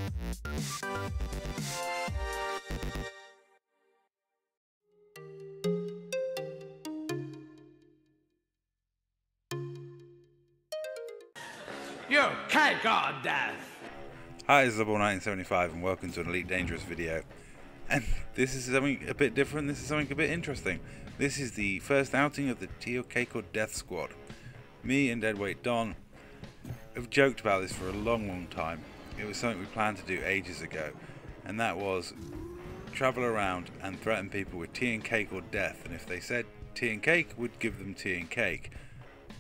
You cake or death! Hi, it's Zubble1975 and welcome to an Elite Dangerous video. And this is something a bit different, this is something a bit interesting. This is the first outing of the Tea or Cake or Death squad. Me and Deadweight Don have joked about this for a long time. It was something we planned to do ages ago, and that was travel around and threaten people with tea and cake or death, and if they said tea and cake, we'd give them tea and cake.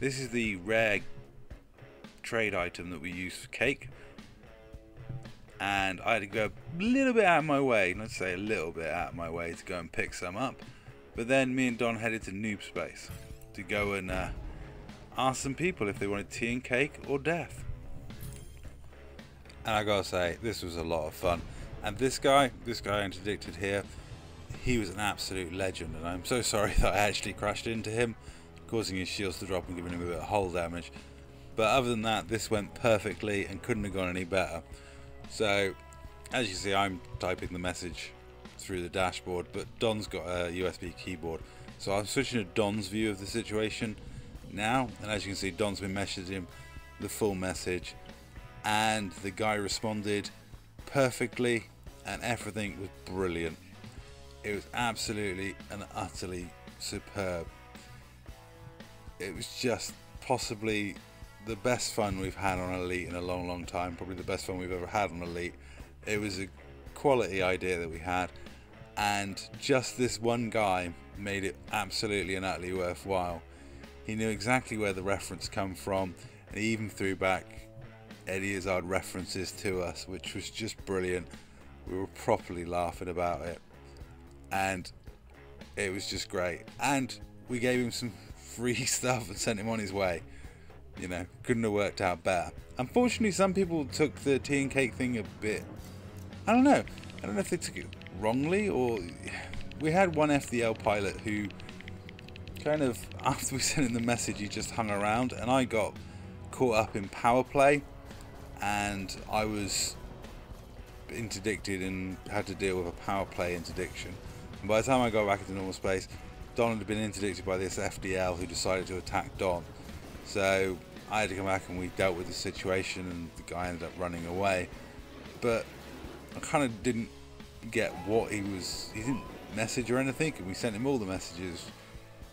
This is the rare trade item that we use for cake, and I had to go a little bit out of my way, let's say a little bit out of my way, to go and pick some up. But then me and Don headed to Noob Space to go and ask some people if they wanted tea and cake or death. And I gotta say, this was a lot of fun. And this guy interdicted here, he was an absolute legend, and I'm so sorry that I actually crashed into him, causing his shields to drop and giving him a bit of hull damage. But other than that, this went perfectly and couldn't have gone any better. So, as you see, I'm typing the message through the dashboard, but Don's got a USB keyboard. So I'm switching to Don's view of the situation now, and as you can see, Don's been messaging him the full message, and the guy responded perfectly, and everything was brilliant. It was absolutely and utterly superb. It was just possibly the best fun we've had on Elite in a long time, probably the best fun we've ever had on Elite. It was a quality idea that we had, and just this one guy made it absolutely and utterly worthwhile. He knew exactly where the reference come from, and he even threw back Eddie Izzard references to us, which was just brilliant. We were properly laughing about it, and it was just great. And we gave him some free stuff and sent him on his way. You know, couldn't have worked out better. Unfortunately, some people took the tea and cake thing a bit, I don't know if they took it wrongly, or we had one FDL pilot who kind of, after we sent him the message, he just hung around, and I got caught up in power play, and I was interdicted and had to deal with a power play interdiction. And by the time I got back into normal space, Don had been interdicted by this FDL who decided to attack Don. So I had to come back and we dealt with the situation, and the guy ended up running away. But I kind of didn't get what he didn't message or anything, and we sent him all the messages,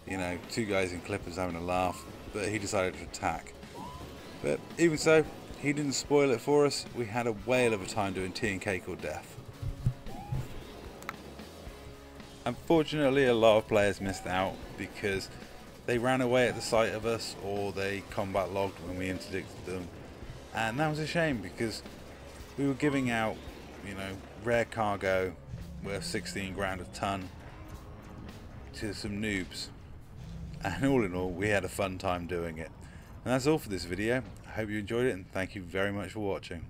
you know, two guys in clippers having a laugh, but he decided to attack. But even so, he didn't spoil it for us. We had a whale of a time doing tea and cake or death. Unfortunately, a lot of players missed out because they ran away at the sight of us, or they combat logged when we interdicted them, and that was a shame because we were giving out, you know, rare cargo worth 16 grand a ton to some noobs, and all in all, we had a fun time doing it. And that's all for this video. I hope you enjoyed it, and thank you very much for watching.